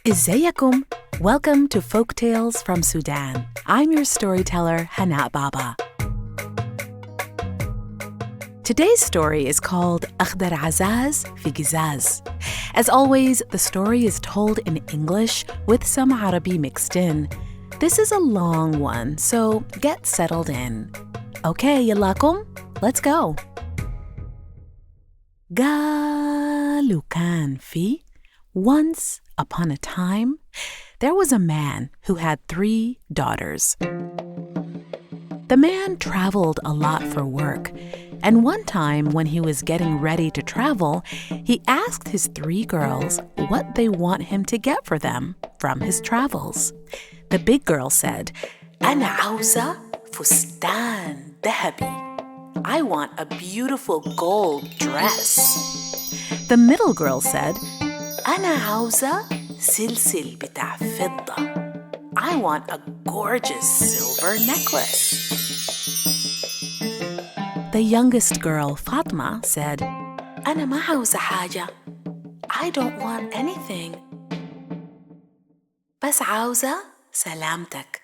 ازيكم? Welcome to Folktales from Sudan. I'm your storyteller, Hana Baba. Today's story is called Akhdar Azaz fi Gizaz. As always, the story is told in English with some Arabi mixed in. This is a long one, so get settled in. Okay, يلاكم, let's go. قالوا كان في Once upon a time, there was a man who had 3 daughters. The man traveled a lot for work, and one time when he was getting ready to travel, he asked his 3 girls what they want him to get for them from his travels. The big girl said, أنا عاوزة فستان ذهبي. I want a beautiful gold dress. The middle girl said, أنا عاوزة سلسل بتاع فضة. I want a gorgeous silver necklace. The youngest girl, Fatma, said, أنا ما عاوزة حاجة. I don't want anything. بس عاوزة سلامتك.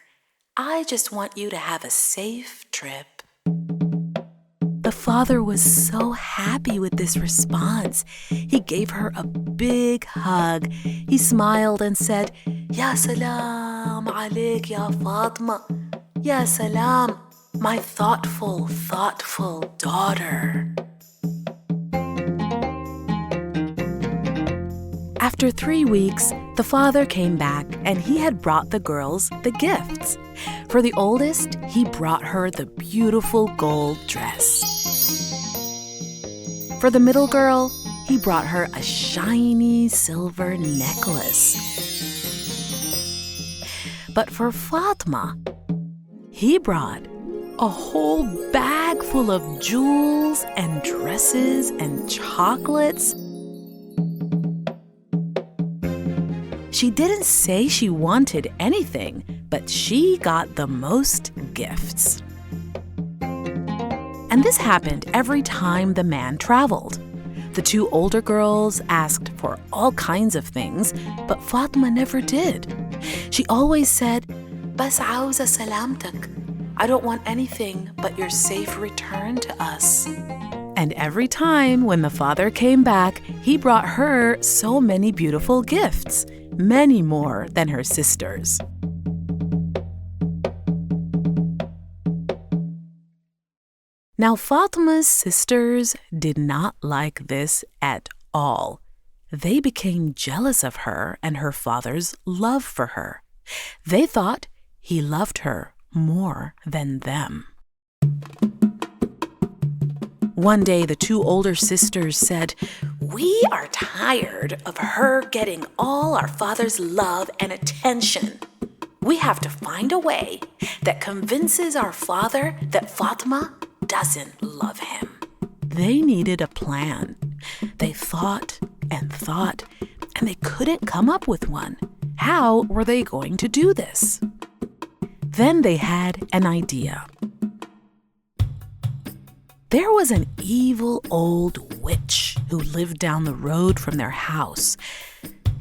I just want you to have a safe trip. The father was so happy with this response. He gave her a big hug. He smiled and said, Ya salam alayk ya Fatma. Ya salam, my thoughtful daughter. After 3 weeks, the father came back and he had brought the girls the gifts. For the oldest, he brought her the beautiful gold dress. For the middle girl, he brought her a shiny silver necklace. But for Fatma, he brought a whole bag full of jewels and dresses and chocolates. She didn't say she wanted anything, but she got the most gifts. And this happened every time the man traveled. The 2 older girls asked for all kinds of things, but Fatma never did. She always said, بس عاوزة سلامتك. I don't want anything but your safe return to us. And every time when the father came back, he brought her so many beautiful gifts, many more than her sisters. Now, Fatma's sisters did not like this at all. They became jealous of her and her father's love for her. They thought he loved her more than them. One day, the 2 older sisters said, We are tired of her getting all our father's love and attention. We have to find a way that convinces our father that Fatma doesn't love him. They needed a plan. They thought, and they couldn't come up with one. How were they going to do this? Then they had an idea. There was an evil old witch who lived down the road from their house.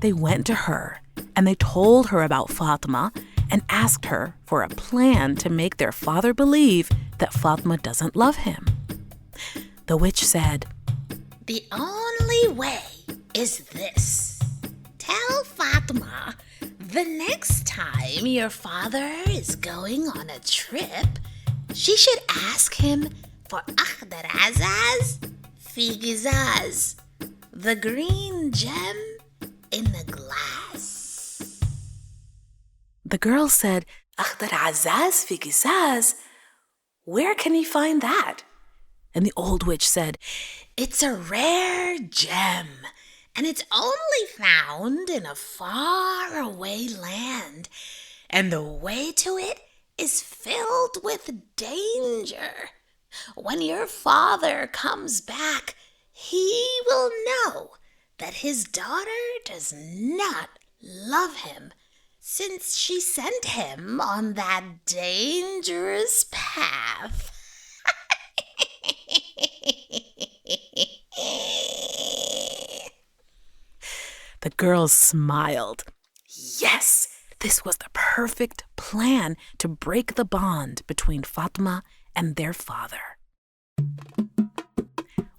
They went to her and they told her about Fatma and asked her for a plan to make their father believe that Fatma doesn't love him. The witch said, The only way is this. Tell Fatma the next time your father is going on a trip, she should ask him for Akhdar Azaz fi Gizaz, the green gem in the glass. The girl said, Akhdar Azaz fi Gizaz? Where can he find that? And the old witch said, It's a rare gem, and it's only found in a faraway land, and the way to it is filled with danger. When your father comes back, he will know that his daughter does not love him, since she sent him on that dangerous path. The girls smiled. Yes, this was the perfect plan to break the bond between Fatma and their father.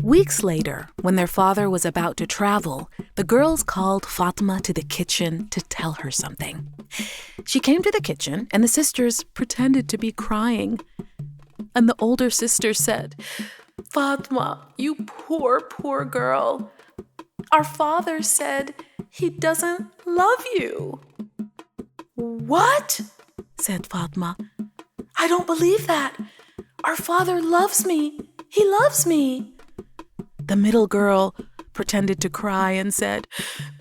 Weeks later, when their father was about to travel, the girls called Fatma to the kitchen to tell her something. She came to the kitchen, and the sisters pretended to be crying. And the older sister said, "Fatma, you poor, poor girl. Our father said he doesn't love you." "What?" said Fatma. "I don't believe that. Our father loves me. He loves me." The middle girl pretended to cry and said,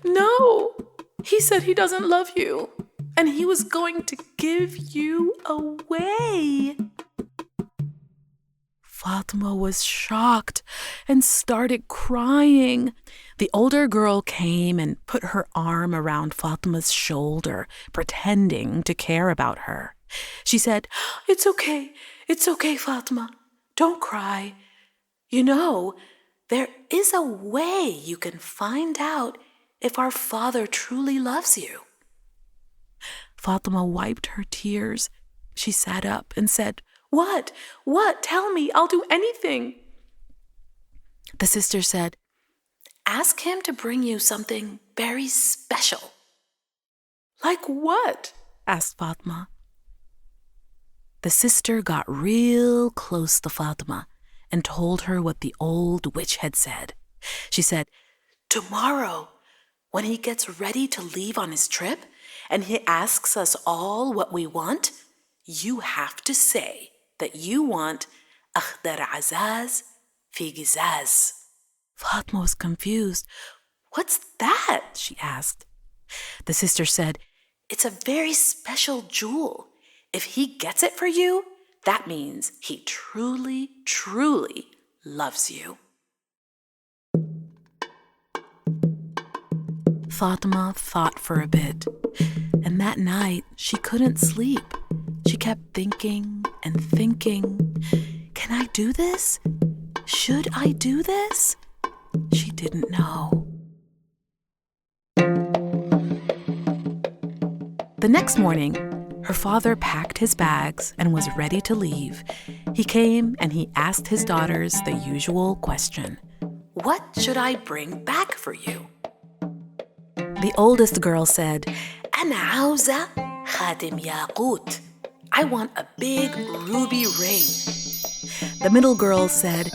"No, he said he doesn't love you, and he was going to give you away." Fatma was shocked and started crying. The older girl came and put her arm around Fatma's shoulder, pretending to care about her. She said, It's okay, Fatma. Don't cry. You know, there is a way you can find out if our father truly loves you." Fatma wiped her tears. She sat up and said, What? Tell me, I'll do anything." The sister said, "Ask him to bring you something very special." "Like what?" asked Fatma. The sister got real close to Fatma and told her what the old witch had said. She said, "Tomorrow, when he gets ready to leave on his trip and he asks us all what we want, you have to say that you want Akhdar Azaz fi Gizaz." Fatma was confused. "What's that?" she asked. The sister said, "It's a very special jewel. If he gets it for you, that means he truly, truly loves you." Fatma thought for a bit, and that night she couldn't sleep. She kept thinking and thinking. Can I do this? Should I do this? She didn't know. The next morning, her father packed his bags and was ready to leave. He came and he asked his daughters the usual question. "What should I bring back for you?" The oldest girl said, "Ana عاوزة خاتم ياقوت. I want a big ruby ring." The middle girl said,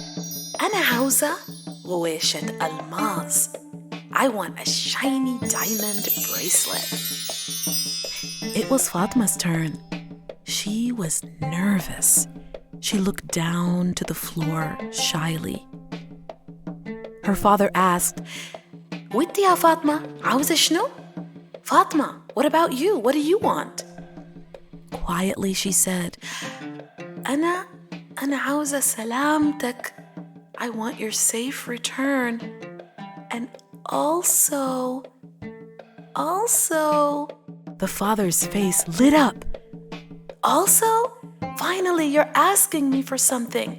"أنا عاوزة غويشة ألماس. I want a shiny diamond bracelet." It was Fatma's turn. She was nervous. She looked down to the floor shyly. Her father asked, "وإنتي يا فاطمة عاوزة شنو?" "Fatma, what about you? What do you want?" Quietly she said, أنا عاوزة سلامتك. I want your safe return. And also... The father's face lit up. "Also? Finally, you're asking me for something."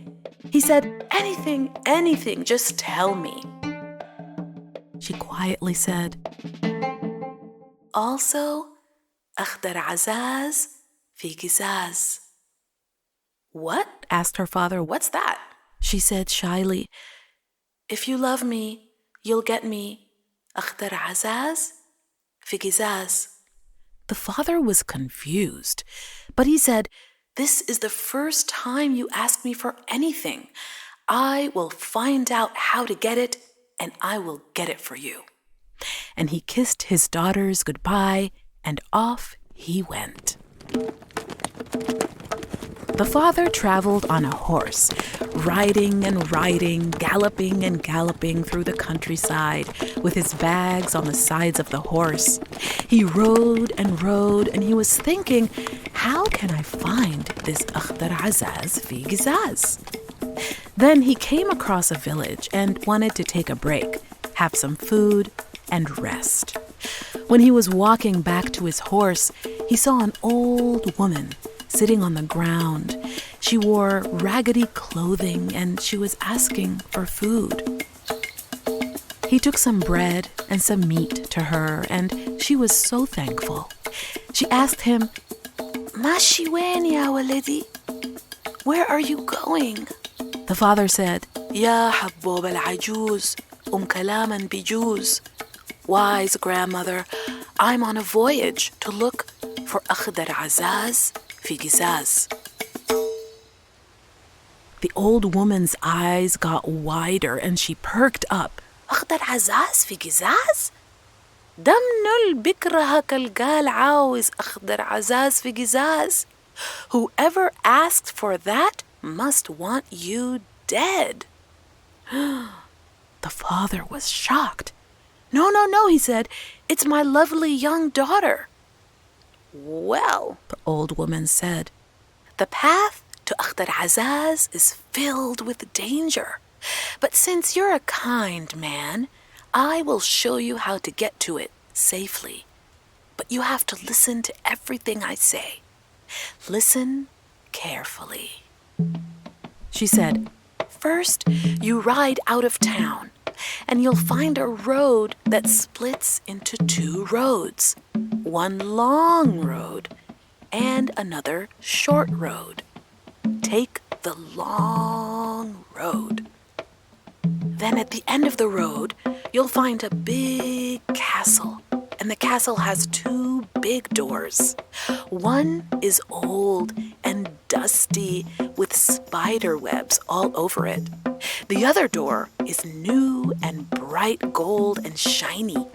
He said, anything, just tell me." She quietly said, "Also, Akhdar Azaz fi Gizaz." "What?" asked her father. "What's that?" She said shyly, "If you love me, you'll get me Akhdar Azaz fi Gizaz." The father was confused, but he said, "This is the first time you ask me for anything. I will find out how to get it, and I will get it for you." And he kissed his daughters goodbye, and off he went. The father traveled on a horse, riding and riding, galloping and galloping through the countryside with his bags on the sides of the horse. He rode, and he was thinking, how can I find this Akhdar Azaz fi Gizaz? Then he came across a village and wanted to take a break, have some food, and rest. When he was walking back to his horse, he saw an old woman sitting on the ground. She wore raggedy clothing and she was asking for food. He took some bread and some meat to her, and she was so thankful. She asked him, "Mashi wain ya waladi? Where are you going?" The father said, "Ya habbob al-ajuz, kalaman bijuz." Wise grandmother, I'm on a voyage to look for Akhdar Azaz fi Gizaz. The old woman's eyes got wider and she perked up. Akhdar Azaz fi Gizaz? Damnul bikraha kalgal awis Akhdar Azaz fi Gizaz. Whoever asked for that must want you dead. The father was shocked. No, he said. It's my lovely young daughter. Well, the old woman said, the path to Akhdar Azaz is filled with danger. But since you're a kind man, I will show you how to get to it safely. But you have to listen to everything I say. Listen carefully. She said, first, you ride out of town, and you'll find a road that splits into two roads, one long road and another short road. Take the long road. Then at the end of the road, you'll find a big castle, and the castle has two big doors. One is old and dusty with spider webs all over it. The other door is new and bright gold and shiny.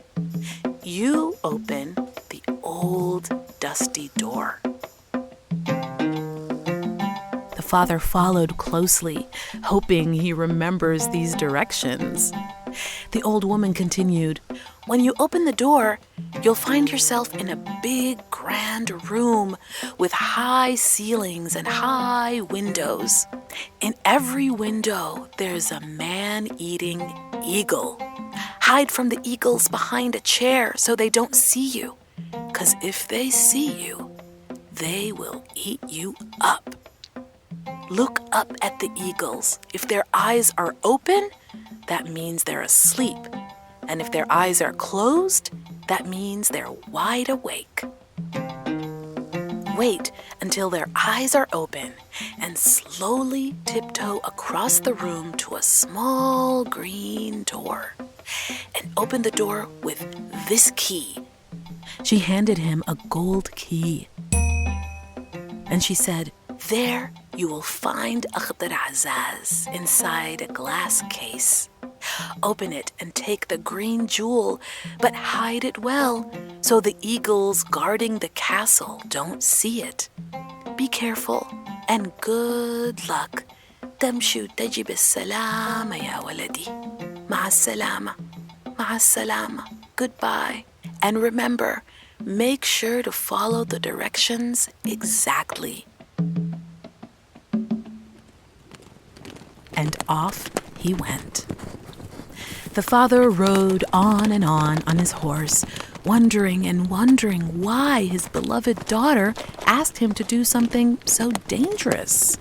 You open the old dusty door. The father followed closely, hoping he remembers these directions. The old woman continued, when you open the door, you'll find yourself in a big, grand room with high ceilings and high windows. In every window, there's a man-eating eagle. Hide from the eagles behind a chair so they don't see you, 'cause if they see you, they will eat you up. Look up at the eagles. If their eyes are open, that means they're asleep. And if their eyes are closed, that means they're wide awake. Wait until their eyes are open and slowly tiptoe across the room to a small green door. And open the door with this key. She handed him a gold key. And she said, there you will find Akhdar Azaz inside a glass case. Open it and take the green jewel, but hide it well so the eagles guarding the castle don't see it. Be careful and good luck. تمشي وتجي بالسلامة يا ولدي. مع السلامة. مع السلامة. Goodbye. And remember, make sure to follow the directions exactly. And off he went. The father rode on and on his horse, wondering and wondering why his beloved daughter asked him to do something so dangerous.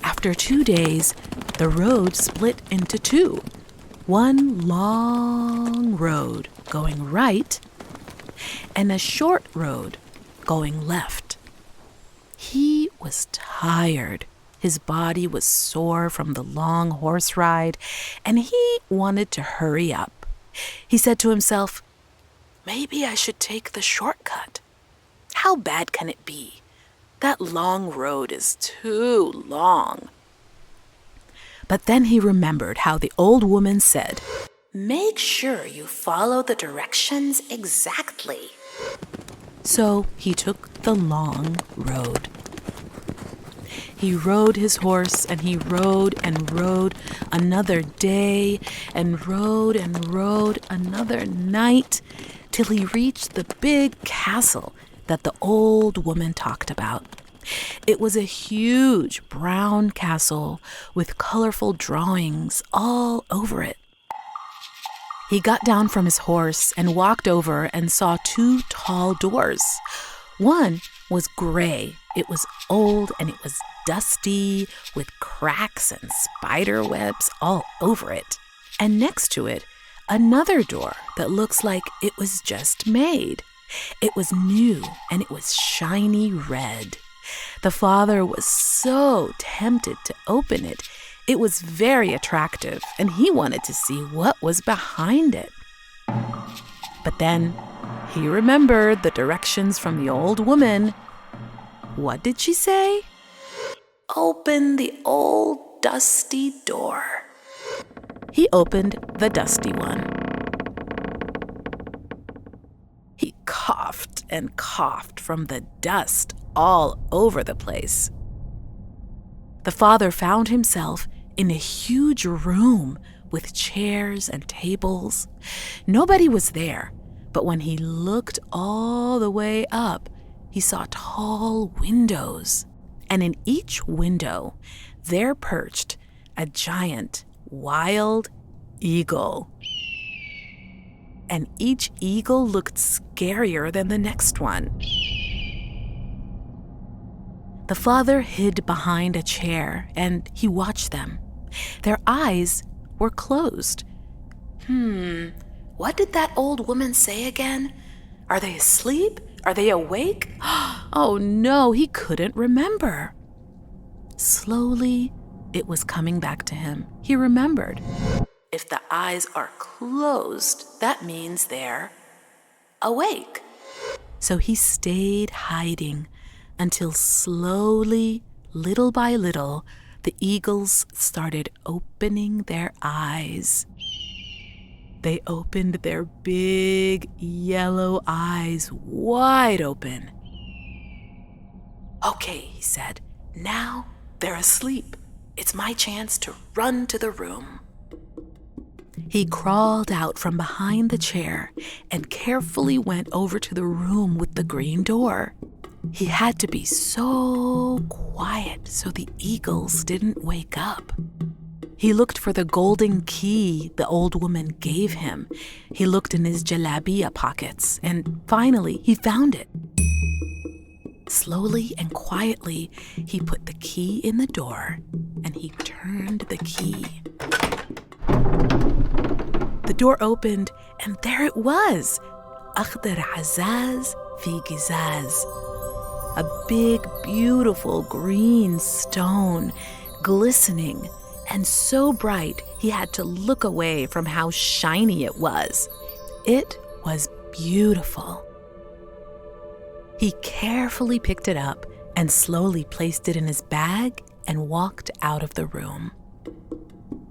After 2 days, the road split into two. One long road going right and a short road going left. He was tired. His body was sore from the long horse ride, and he wanted to hurry up. He said to himself, maybe I should take the shortcut. How bad can it be? That long road is too long. But then he remembered how the old woman said, make sure you follow the directions exactly. So he took the long road. He rode his horse, and he rode and rode another day, and rode another night, till he reached the big castle that the old woman talked about. It was a huge brown castle with colorful drawings all over it. He got down from his horse and walked over and saw two tall doors. One was gray. It was old and it was dusty with cracks and spider webs all over it. and next to it, another door that looks like it was just made. It was new and it was shiny red. The father was so tempted to open it. It was very attractive and he wanted to see what was behind it. But then he remembered the directions from the old woman. What did she say? Open the old dusty door. He opened the dusty one. He coughed and coughed from the dust all over the place. The father found himself in a huge room with chairs and tables. Nobody was there, but when he looked all the way up, he saw tall windows. And in each window, there perched a giant wild eagle. And each eagle looked scarier than the next one. The father hid behind a chair and he watched them. Their eyes were closed. What did that old woman say again? Are they asleep? Are they awake? Oh no, he couldn't remember. Slowly, it was coming back to him. He remembered. If the eyes are closed, that means they're awake. So he stayed hiding until slowly, little by little, the eagles started opening their eyes. They opened their big yellow eyes wide open. Okay, he said, now they're asleep. It's my chance to run to the room. He crawled out from behind the chair and carefully went over to the room with the green door. He had to be so quiet so the eagles didn't wake up. He looked for the golden key the old woman gave him. He looked in his jalabiya pockets, and finally he found it. Slowly and quietly, he put the key in the door, and he turned the key. The door opened, and there it was, Akhdar Azaz fi Gizaz. A big, beautiful green stone, glistening and so bright he had to look away from how shiny it was. It was beautiful. He carefully picked it up and slowly placed it in his bag and walked out of the room.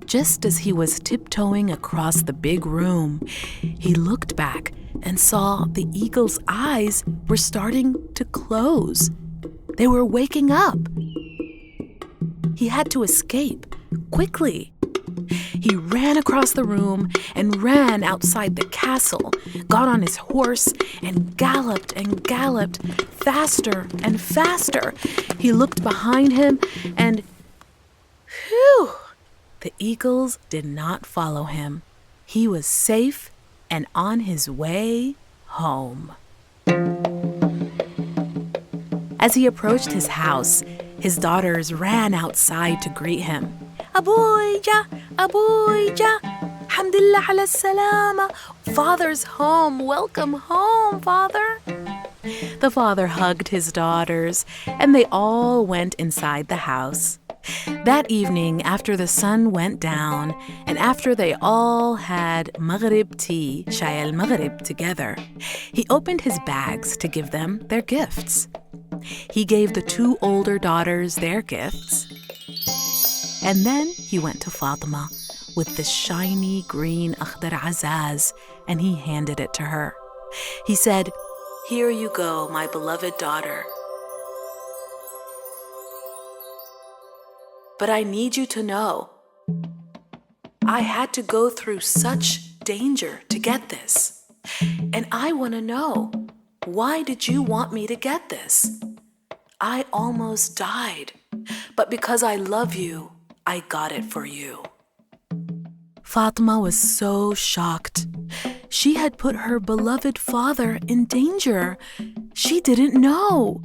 Just as he was tiptoeing across the big room, he looked back and saw the eagle's eyes were starting to close. They were waking up. He had to escape quickly. He ran across the room and ran outside the castle, got on his horse and galloped faster and faster. He looked behind him and, phew, the eagles did not follow him. He was safe and on his way home. As he approached his house, his daughters ran outside to greet him. Abuja, Abuja, Alhamdulillah ala salama. Father's home, welcome home, Father. The father hugged his daughters, and they all went inside the house. That evening, after the sun went down, and after they all had Maghrib tea, Shay al-Maghrib, together, he opened his bags to give them their gifts. He gave the two older daughters their gifts, and then he went to Fatma with the shiny green Akhdar Azaz, and he handed it to her. He said, "Here you go, my beloved daughter. But I need you to know, I had to go through such danger to get this. And I want to know, why did you want me to get this? I almost died, but because I love you, I got it for you." Fatma was so shocked. She had put her beloved father in danger. She didn't know.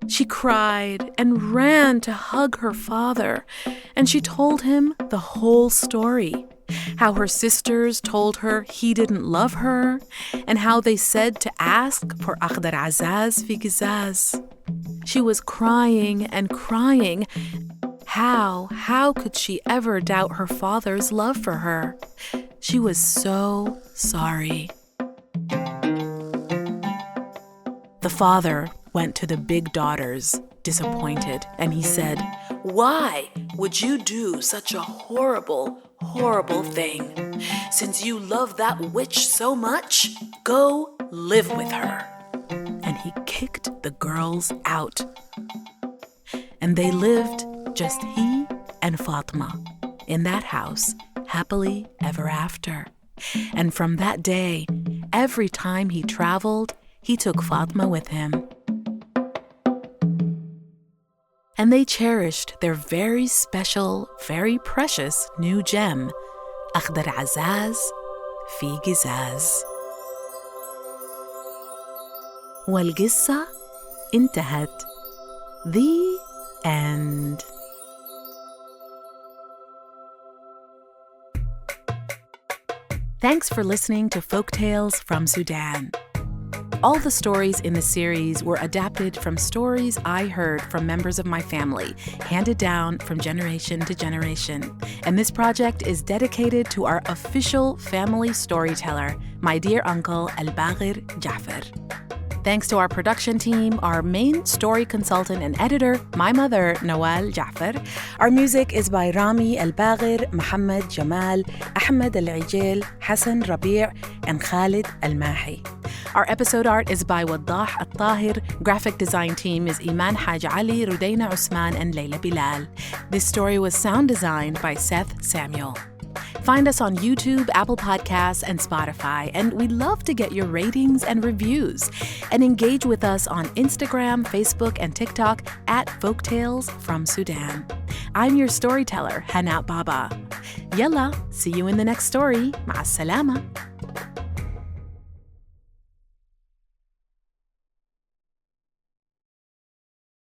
She cried and ran to hug her father, and she told him the whole story. how her sisters told her he didn't love her, and how they said to ask for Akhdar Azaz fi Gizaz. She was crying and crying. How could she ever doubt her father's love for her? She was so sorry. The father went to the big daughters, disappointed, and he said, "Why would you do such a horrible thing? Since you love that witch so much, go live with her." And he kicked the girls out. And they lived, just he and Fatma, in that house, happily ever after. And from that day, every time he traveled, he took Fatma with him. And they cherished their very special, very precious new gem, Akhdar Azaz fi Gizaz. والقصة انتهت. The end. Thanks for listening to Folktales from Sudan. All the stories in the series were adapted from stories I heard from members of my family, handed down from generation to generation. And this project is dedicated to our official family storyteller, my dear uncle Elbagir Gaafar. Thanks to our production team, our main story consultant and editor, my mother, Nawal Jaafar. Our music is by Rami Elbagir, Muhammad Jamal, Ahmed Al-Ijil, Hassan Rabi' and Khalid Al-Mahi. Our episode art is by Waddah Eltahir. Graphic design team is Eman, Hajali, Rudaina, Osman, and Layla Bilal. This story was sound designed by Seth Samuel. Find us on YouTube, Apple Podcasts, and Spotify, and we'd love to get your ratings and reviews. And engage with us on Instagram, Facebook, and TikTok at Folktales from Sudan. I'm your storyteller, Hana Baba. Yalla, see you in the next story. Ma'as salama.